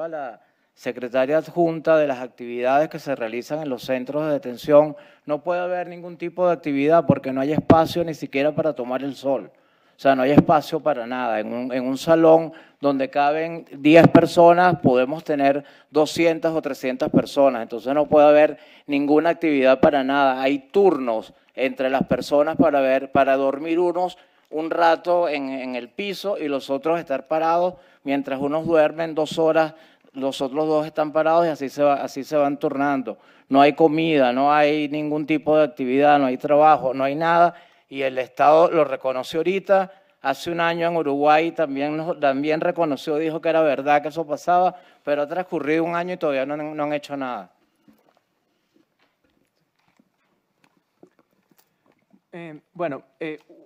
la secretaria adjunta de las actividades que se realizan en los centros de detención, no puede haber ningún tipo de actividad porque no hay espacio ni siquiera para tomar el sol. O sea, no hay espacio para nada. En un salón donde caben 10 personas podemos tener 200 o 300 personas. Entonces no puede haber ninguna actividad para nada. Hay turnos entre las personas para dormir unos un rato en el piso y los otros estar parados. Mientras unos duermen 2 horas, los otros 2 están parados y así se van turnando. No hay comida, no hay ningún tipo de actividad, no hay trabajo, no hay nada. Y el Estado lo reconoce ahorita, hace un año en Uruguay también reconoció, dijo que era verdad que eso pasaba, pero ha transcurrido un año y todavía no han hecho nada. Bueno,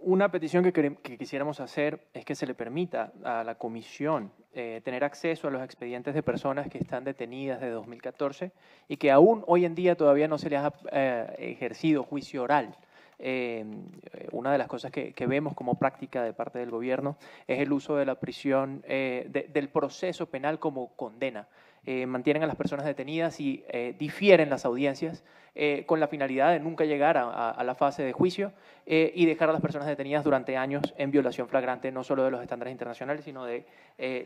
una petición que quisiéramos hacer es que se le permita a la comisión tener acceso a los expedientes de personas que están detenidas desde 2014 y que aún hoy en día todavía no se les ha ejercido juicio oral. Una de las cosas que vemos como práctica de parte del gobierno es el uso de la prisión, del proceso penal como condena. Mantienen a las personas detenidas y difieren las audiencias con la finalidad de nunca llegar a la fase de juicio y dejar a las personas detenidas durante años en violación flagrante no solo de los estándares internacionales, sino de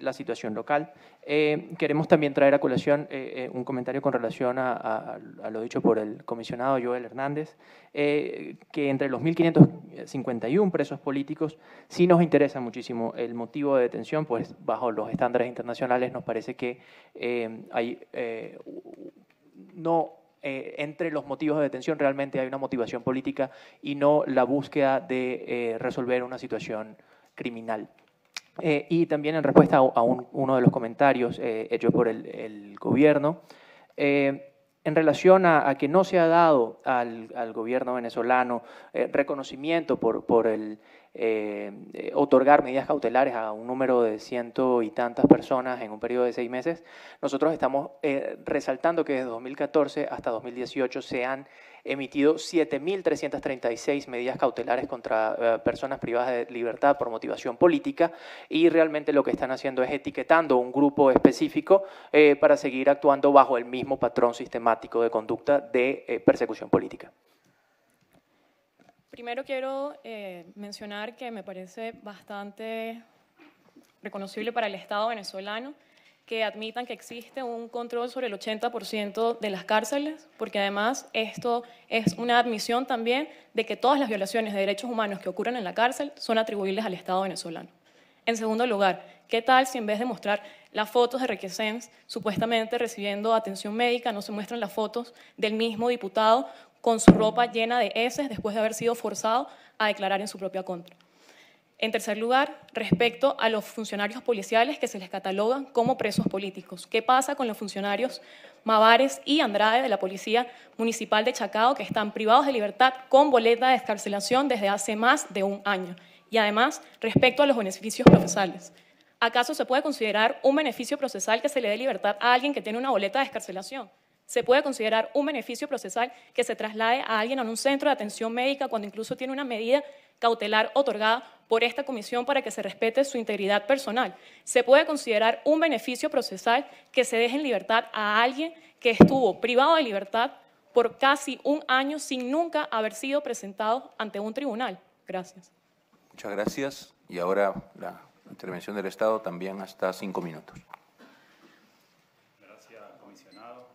la situación local. Queremos también traer a colación un comentario con relación a lo dicho por el comisionado Joel Hernández, que entre los 1.551 presos políticos sí nos interesa muchísimo el motivo de detención, pues bajo los estándares internacionales nos parece que hay entre los motivos de detención realmente hay una motivación política y no la búsqueda de resolver una situación criminal. Y también en respuesta a uno de los comentarios hechos por el gobierno, en relación a que no se ha dado al gobierno venezolano reconocimiento por el otorgar medidas cautelares a un número de 100 y tantas personas en un periodo de 6 meses, nosotros estamos resaltando que desde 2014 hasta 2018 se han emitido 7.336 medidas cautelares contra personas privadas de libertad por motivación política y realmente lo que están haciendo es etiquetando un grupo específico para seguir actuando bajo el mismo patrón sistemático de conducta de persecución política. Primero quiero mencionar que me parece bastante reconocible para el Estado venezolano que admitan que existe un control sobre el 80% de las cárceles, porque además esto es una admisión también de que todas las violaciones de derechos humanos que ocurren en la cárcel son atribuibles al Estado venezolano. En segundo lugar, ¿qué tal si en vez de mostrar las fotos de Requesens supuestamente recibiendo atención médica, no se muestran las fotos del mismo diputado con su ropa llena de heces después de haber sido forzado a declarar en su propia contra? En tercer lugar, respecto a los funcionarios policiales que se les catalogan como presos políticos. ¿Qué pasa con los funcionarios Mavares y Andrade de la Policía Municipal de Chacao que están privados de libertad con boleta de excarcelación desde hace más de un año? Y además, respecto a los beneficios procesales. ¿Acaso se puede considerar un beneficio procesal que se le dé libertad a alguien que tiene una boleta de excarcelación? ¿Se puede considerar un beneficio procesal que se traslade a alguien a un centro de atención médica cuando incluso tiene una medida cautelar otorgada por esta comisión para que se respete su integridad personal? ¿Se puede considerar un beneficio procesal que se deje en libertad a alguien que estuvo privado de libertad por casi un año sin nunca haber sido presentado ante un tribunal? Gracias. Muchas gracias. Y ahora la intervención del Estado también hasta 5 minutos. Gracias, comisionado.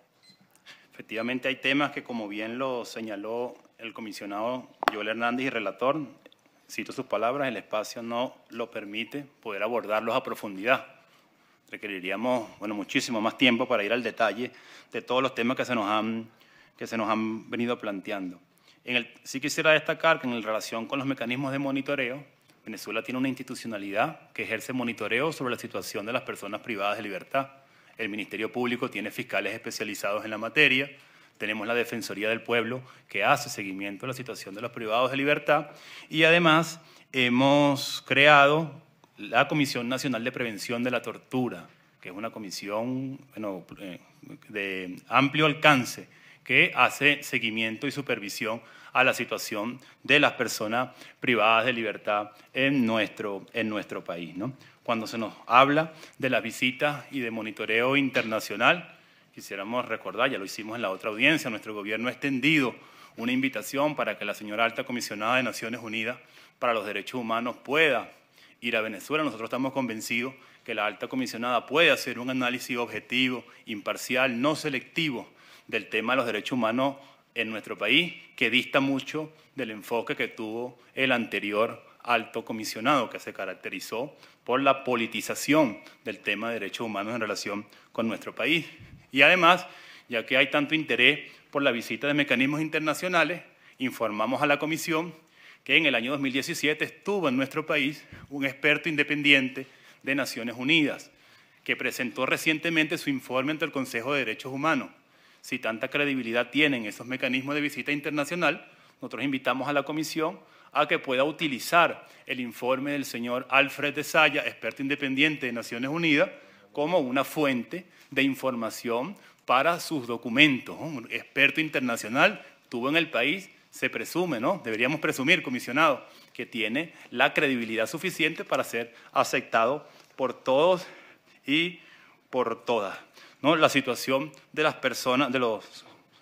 Efectivamente hay temas que, como bien lo señaló el comisionado Joel Hernández y relator, cito sus palabras, el espacio no lo permite poder abordarlos a profundidad. Requeriríamos muchísimo más tiempo para ir al detalle de todos los temas que se nos han venido planteando. Sí quisiera destacar que en relación con los mecanismos de monitoreo, Venezuela tiene una institucionalidad que ejerce monitoreo sobre la situación de las personas privadas de libertad. El Ministerio Público tiene fiscales especializados en la materia, tenemos la Defensoría del Pueblo que hace seguimiento a la situación de los privados de libertad y además hemos creado la Comisión Nacional de Prevención de la Tortura, que es una comisión de amplio alcance que hace seguimiento y supervisión a la situación de las personas privadas de libertad en nuestro país, ¿no? Cuando se nos habla de las visitas y de monitoreo internacional, quisiéramos recordar, ya lo hicimos en la otra audiencia, nuestro gobierno ha extendido una invitación para que la señora Alta Comisionada de Naciones Unidas para los Derechos Humanos pueda ir a Venezuela. Nosotros estamos convencidos que la Alta Comisionada puede hacer un análisis objetivo, imparcial, no selectivo del tema de los derechos humanos en nuestro país, que dista mucho del enfoque que tuvo el anterior alto comisionado, que se caracterizó por la politización del tema de derechos humanos en relación con nuestro país. Y además, ya que hay tanto interés por la visita de mecanismos internacionales, informamos a la comisión que en el año 2017 estuvo en nuestro país un experto independiente de Naciones Unidas, que presentó recientemente su informe ante el Consejo de Derechos Humanos. Si tanta credibilidad tienen esos mecanismos de visita internacional, nosotros invitamos a la Comisión a que pueda utilizar el informe del señor Alfred de Saya, experto independiente de Naciones Unidas, como una fuente de información para sus documentos. Un experto internacional estuvo en el país, se presume, ¿no? Deberíamos presumir, comisionado, que tiene la credibilidad suficiente para ser aceptado por todos y por todas, ¿no? La situación de las personas,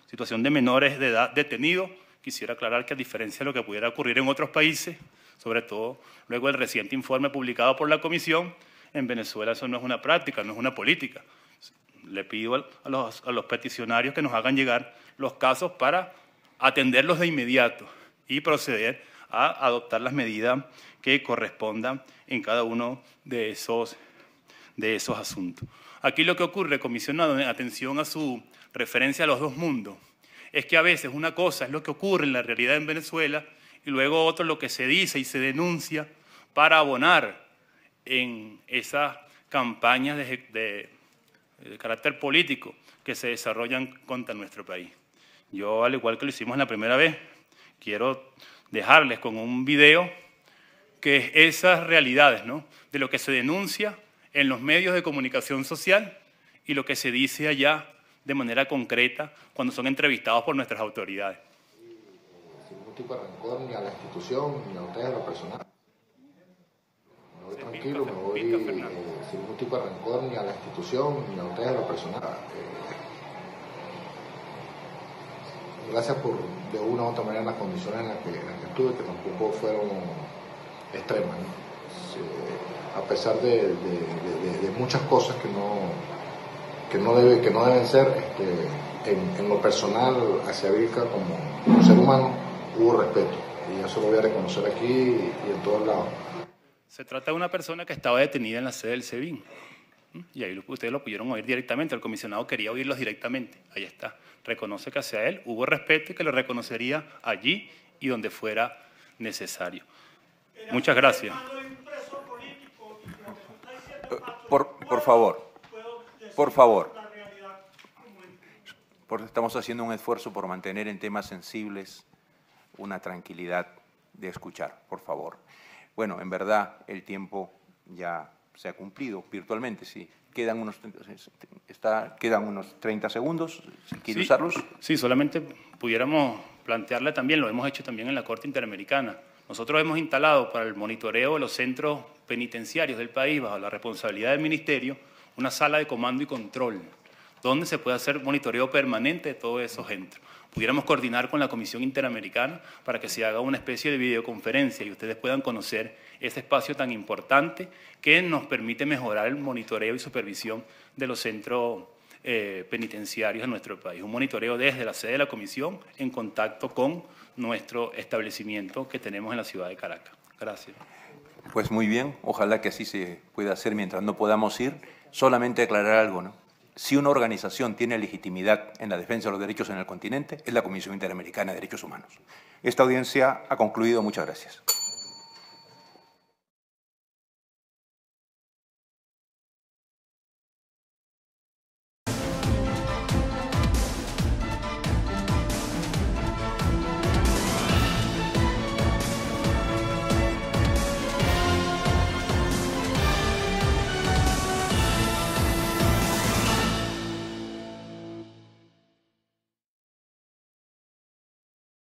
situación de menores de edad detenidos, quisiera aclarar que a diferencia de lo que pudiera ocurrir en otros países, sobre todo luego del reciente informe publicado por la Comisión, en Venezuela eso no es una práctica, no es una política. Le pido a los peticionarios que nos hagan llegar los casos para atenderlos de inmediato y proceder a adoptar las medidas que correspondan en cada uno de esos asuntos. Aquí lo que ocurre, comisionado, en atención a su referencia a los dos mundos, es que a veces una cosa es lo que ocurre en la realidad en Venezuela y luego otro lo que se dice y se denuncia para abonar en esas campañas de carácter político que se desarrollan contra nuestro país. Yo, al igual que lo hicimos la primera vez, quiero dejarles con un video que es esas realidades, ¿no?, de lo que se denuncia en los medios de comunicación social y lo que se dice allá de manera concreta cuando son entrevistados por nuestras autoridades. Sin ningún tipo de rencor ni a la institución, ni a ustedes a lo personal. Me voy tranquilo, me voy sin ningún tipo de rencor ni a la institución, ni a ustedes a lo personal. Gracias por, de una u otra manera, las condiciones en las que estuve, que tampoco fueron extremas, ¿no? A pesar de muchas cosas que no deben ser, en lo personal hacia Vilca como ser humano hubo respeto, y eso lo voy a reconocer aquí y en todos lados. Se trata de una persona que estaba detenida en la sede del SEBIN, y ahí ustedes lo pudieron oír directamente, el comisionado quería oírlos directamente, ahí está. Reconoce que hacia él hubo respeto y que lo reconocería allí y donde fuera necesario. Muchas gracias. Por favor. Porque estamos haciendo un esfuerzo por mantener en temas sensibles una tranquilidad de escuchar, por favor. Bueno, en verdad el tiempo ya se ha cumplido virtualmente, sí. Quedan unos 30 segundos, si quiere usarlos. Sí, solamente pudiéramos plantearle también, lo hemos hecho también en la Corte Interamericana. Nosotros hemos instalado para el monitoreo de los centros penitenciarios del país, bajo la responsabilidad del Ministerio, una sala de comando y control, donde se puede hacer monitoreo permanente de todos esos centros. Pudiéramos coordinar con la Comisión Interamericana para que se haga una especie de videoconferencia y ustedes puedan conocer ese espacio tan importante que nos permite mejorar el monitoreo y supervisión de los centros penitenciarios en nuestro país. Un monitoreo desde la sede de la Comisión en contacto con nuestro establecimiento que tenemos en la ciudad de Caracas. Gracias. Pues muy bien, ojalá que así se pueda hacer mientras no podamos ir. Solamente aclarar algo, ¿no? Si una organización tiene legitimidad en la defensa de los derechos en el continente, es la Comisión Interamericana de Derechos Humanos. Esta audiencia ha concluido. Muchas gracias.